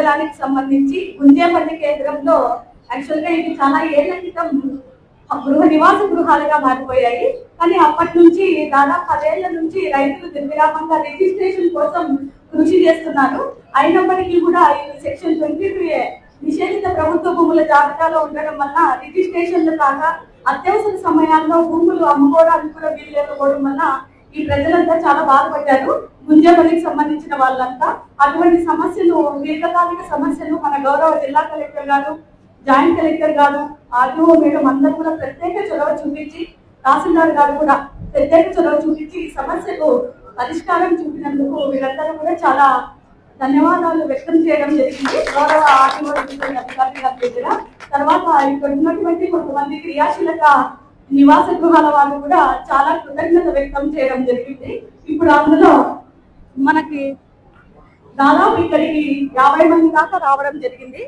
మండలానికి సంబంధించి గుంజేపల్లి కేంద్రంలో యాక్చువల్గా ఇది చాలా ఏళ్ల క్రితం నివాస గృహాలుగా మారిపోయాయి. కానీ అప్పటి నుంచి దాదాపు 10 ఏళ్ల నుంచి రైతులు నిర్విరామంగా రిజిస్ట్రేషన్ కోసం కృషి చేస్తున్నారు. అయినప్పటికీ కూడా ఈ సెక్షన్ 22A నిషేధిత ప్రభుత్వ భూముల జాబితాలో ఉండడం వల్ల రిజిస్ట్రేషన్లు కాగా అత్యవసర సమయాల్లో భూములు అమ్ముకోవడానికి కూడా వీలు లేకపోవడం వల్ల ఈ ప్రజలంతా చాలా బాధపడ్డారు. గుంజేపల్లికి సంబంధించిన వాళ్ళంతా అటువంటి సమస్యలు, దీర్ఘకాలిక సమస్యలు మన గౌరవ జిల్లా కలెక్టర్ గారు, జాయింట్ కలెక్టర్ గారు, ఆర్డీఓ మేడం అందరూ కూడా ప్రత్యేక చొరవ చూపించి, తహసీల్దార్ గారు కూడా ప్రత్యేక చొరవ చూపించి ఈ సమస్యకు పరిష్కారం చూపినందుకు వీళ్ళందరూ కూడా చాలా ధన్యవాదాలు వ్యక్తం చేయడం జరిగింది గౌరవ ఆర్డీఓ అధికారి గారి దగ్గర. తర్వాత ఇక్కడ ఉన్నటువంటి కొంతమంది క్రియాశీలక నివాస గృహాల వాళ్ళు కూడా చాలా కృతజ్ఞత వ్యక్తం చేయడం జరిగింది. ఇప్పుడు అందులో మనకి దాదాపు ఇక్కడికి 50 మంది దాకా రావడం జరిగింది.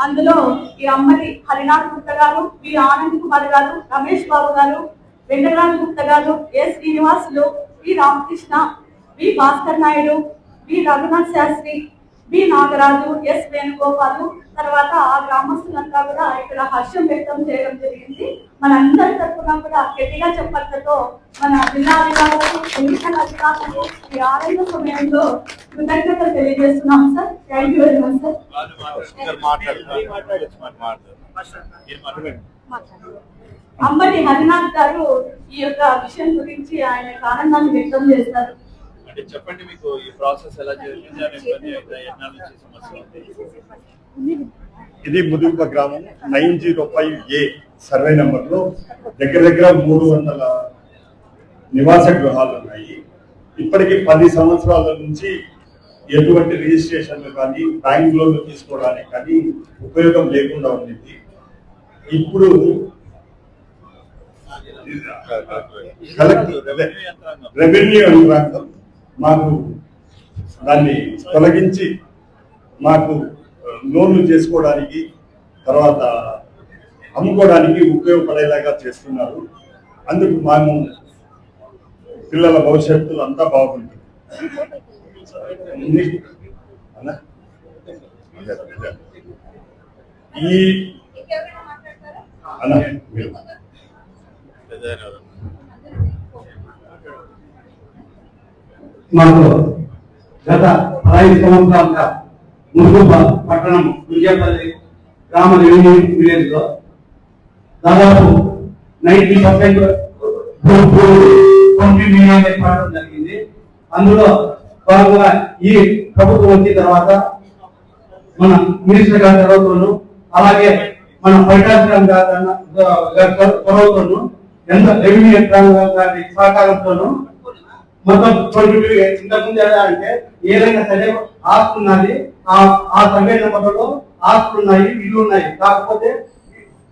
అందులో ఈ అమ్మడి హరినాథ్ గుప్తా గారు, వి ఆనంద్ కుమార్ గారు, రమేష్ బాబు గారు, వెంకటరాజ్ గుప్తా గారు, ఎస్ శ్రీనివాసులు, వి రామకృష్ణ, వి భాస్కర్ నాయుడు, వి రఘునాథ్ శాస్త్రి, వి నాగరాజు, ఎస్ వేణుగోపాలు, తర్వాత ఆ గ్రామస్తులంతా కూడా ఇక్కడ హర్షం వ్యక్తం చేయడం జరిగింది. మనందరి తరఫున కూడా గట్టిగా చెప్పట్లతో మన జిల్లా అధికారులకు, ఎన్నికల అధికారులకు ఈ ఆలయ సమయంలో కృతజ్ఞతలు తెలియజేస్తున్నాం sir. Thank you very much sir. అమ్మడి హరినాథ్ గారు ఈ యొక్క విషయం గురించి ఆయన ఆనందాన్ని వ్యక్తం చేస్తారు. అంటే చెప్పండి, మీకు ఈ ప్రాసెస్ ఎలా జరిగింది? ఇది ముదుగుప గ్రామం 905A సర్వే నెంబర్లో దగ్గర 300 నివాస గృహాలు ఉన్నాయి. ఇప్పటికి 10 సంవత్సరాల నుంచి ఎటువంటి రిజిస్ట్రేషన్లు కానీ బ్యాంక్ లోన్లు తీసుకోవడానికి కానీ ఉపయోగం లేకుండా ఉంది. ఇప్పుడు రెవెన్యూ యంత్రాంగం మాకు దాన్ని తొలగించి మాకు లోన్లు చేసుకోవడానికి, తర్వాత అమ్ముకోవడానికి ఉపయోగపడేలాగా చేస్తున్నారు. అందుకు మేము పిల్లల భవిష్యత్తు అంతా బాగుంటుంది. ఈ అన్న మాకు గత 15 సంవత్సరాలుగా ముదుగుప పట్టణం గుంజేపల్లి గ్రామ రెవెన్యూ విలేజ్ లో దాదాపు 90% ఏర్పడడం జరిగింది. అందులో భాగంగా ఈ ప్రభుత్వం వచ్చిన తర్వాత మన మినిస్టర్ గారి చొరవతోను, అలాగే మన పరిటాశ్రామ్ గారి చొరవతోను, ఎంత రెవెన్యూ యంత్రాంగం గారి సహకారంతోను మొత్తం ఇంతకుముందు ఎలా అంటే ఏదైనా సరే ఆస్తులు ఉన్నది, ఆ సర్వే నెంబర్లలో ఆస్తులు ఉన్నాయి, ఇల్లు ఉన్నాయి. కాకపోతే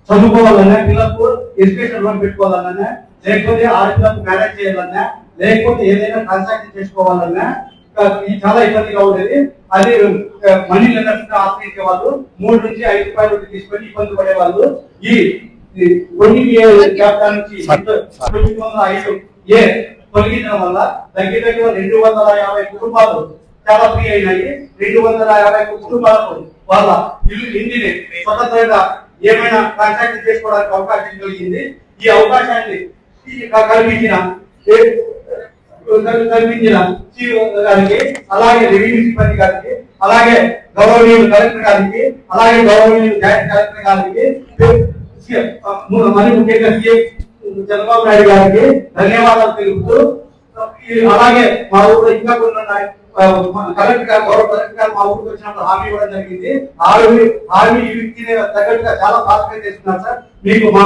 చదువుకోవాలన్నా, పిల్లలకు ఎడ్యుకేషన్ లోన్ పెట్టుకోవాలన్నా, లేకపోతే ఆడపిల్లలకు మ్యారేజ్ చేయాలన్నా, లేకపోతే ఏదైనా ట్రాన్సాక్షన్ చేసుకోవాలన్నా చాలా ఇబ్బందిగా ఉండేది. అది మనీ లెండర్స్ ఆశ్రయించే వాళ్ళు 3 నుంచి 5 రూపాయలు తీసుకొని ఇబ్బంది పడేవాళ్ళు. ఈ 20A తొలగించడం వల్ల దగ్గర 250 కుటుంబాలు చాలా ఫ్రీ అయినాయి. 250 కుటుంబాలకు వాళ్ళ ఇంటిని స్వతంత్రంగా ఏమైనా ట్రాన్సాక్షన్ చేసుకోవడానికి అవకాశం కలిగింది. ఈ అవకాశాన్ని కల్పించిన CEO గారికి, అలాగే రెవెన్యూ సిబ్బంది గారికి, అలాగే గౌరవనీయులు కలెక్టర్ గారికి, అలాగే గౌరవనీయులు జాయింట్ కలెక్టర్ గారికి, మరి ముఖ్యంగా సీఎం చంద్రబాబు నాయుడు గారికి ధన్యవాదాలు తెలుపుతూ, అలాగే మా ఊళ్ళో ఇంకా కొన్ని ఉన్నాయి. కలెక్టర్ గారు, గౌరవ కలెక్టర్ గారు మా ఊరికి వచ్చినప్పుడు హామీ ఇవ్వడం జరిగింది. హామీ తగ్గట్టుగా చాలా బాగా చేస్తున్నారు సార్. మీకు మా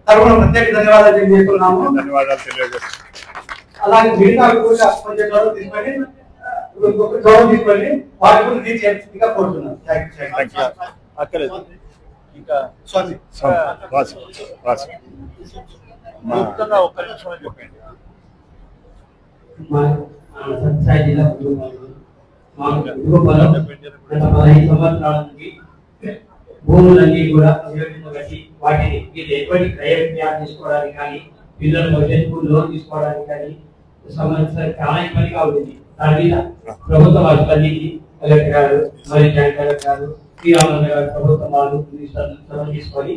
తరఫున ప్రత్యేక ధన్యవాదాలు తెలియజేస్తున్నాము. ధన్యవాదాలు తెలియజేస్తున్నాము. అలాగే మిగతా కూడా కొంచెం చొరవ తీసుకొని వాటి గురించి తీర్చేట్టుగా కోరుతున్నాను. ఇంకా ఒక్క నిమిషం చెప్పండి. సత్యసాయి జిల్లా గత 15 సంవత్సరాల నుంచి భూములన్నీ కూడా కట్టి వాటిని మీరు ఎటువంటి క్రయం తీసుకోవడానికి కానీ, పిల్లల భవిష్యత్తు లోన్ తీసుకోవడానికి కానీ చాలా ఇబ్బందిగా ఉంటుంది. దాని మీద ప్రభుత్వం స్పందించి కలెక్టర్ గారు మరి జాయింట్ కలెక్టర్ గారు శ్రీరామచంద్ర గారు ప్రభుత్వం వాళ్ళు తీసుకొని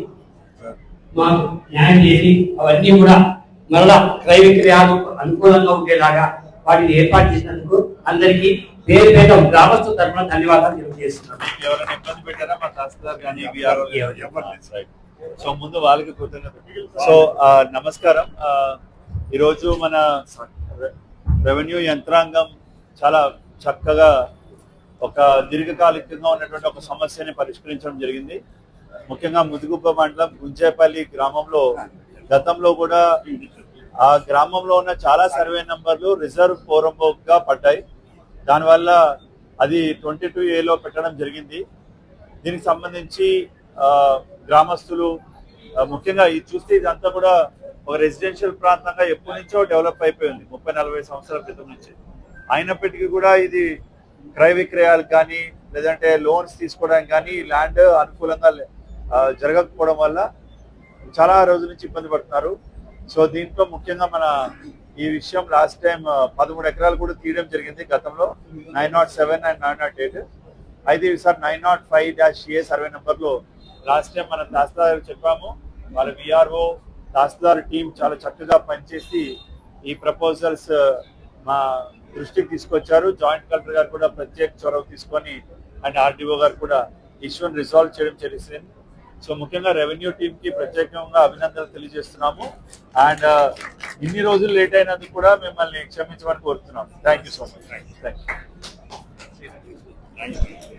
మాకు న్యాయం చేసి అవన్నీ కూడా మరలా క్రయ విక్రయాలు అనుకూలంగా ఉండేలాగా వాటిని ఏర్పాటు చేసినందుకు అందరికీ పేరు పేద గ్రామస్తుల తరఫున ధన్యవాదాలు తెలియజేస్తున్నాను. ఎవరైనా ఇబ్బంది పెట్టారా మా తహసీల్దార్ కానీ విఆర్ఓ? సో ముందు వాళ్ళకి కృతజ్ఞతలు. సో నమస్కారం. ఈరోజు మన రెవెన్యూ యంత్రాంగం చాలా చక్కగా ఒక దీర్ఘకాలికంగా ఉన్నటువంటి ఒక సమస్యని పరిష్కరించడం జరిగింది. ముఖ్యంగా ముదుగుబ్బ మండలం గుంజేపల్లి గ్రామంలో గతంలో కూడా ఆ గ్రామంలో ఉన్న చాలా సర్వే నంబర్లు రిజర్వ్ పోరంబోక్గా పడ్డాయి. దానివల్ల అది 22A పెట్టడం జరిగింది. దీనికి సంబంధించి గ్రామస్తులు ముఖ్యంగా ఇది చూస్తే ఇదంతా కూడా ఒక రెసిడెన్షియల్ ప్రాంతంగా ఎప్పటి నుంచో డెవలప్ అయిపోయింది, 30-40 సంవత్సరాల క్రితం నుంచి. అయినప్పటికీ కూడా ఇది క్రయ విక్రయాలకు కానీ లేదంటే లోన్స్ తీసుకోవడానికి కానీ ల్యాండ్ అనుకూలంగా జరగకపోవడం వల్ల చాలా రోజుల నుంచి ఇబ్బంది పడుతున్నారు. సో దీంట్లో ముఖ్యంగా మన ఈ విషయం లాస్ట్ టైం 13 ఎకరాలు కూడా తీయడం జరిగింది గతంలో, 907 and 908. అయితే ఈసారి 905-A సర్వే నెంబర్లో లాస్ట్ టైం మనం తహసీల్దార్ చెప్పాము. వాళ్ళ విఆర్ఓ తహసీల్దార్ టీం చాలా చక్కగా పనిచేసి ఈ ప్రపోజల్స్ మా దృష్టికి తీసుకొచ్చారు. జాయింట్ కలెక్టర్ గారు కూడా ప్రత్యేక చొరవ తీసుకొని అండ్ ఆర్డీఓ గారు కూడా ఇష్యూని రిజాల్వ్ చేయడం జరిగింది. సో ముఖ్యంగా రెవెన్యూ టీమ్ కి ప్రత్యేకంగా అభినందనలు తెలియజేస్తున్నాము. అండ్ ఇన్ని రోజులు లేట్ అయినందుకు కూడా మిమ్మల్ని క్షమించమని కోరుతున్నాము. Thank you so much. Thank you.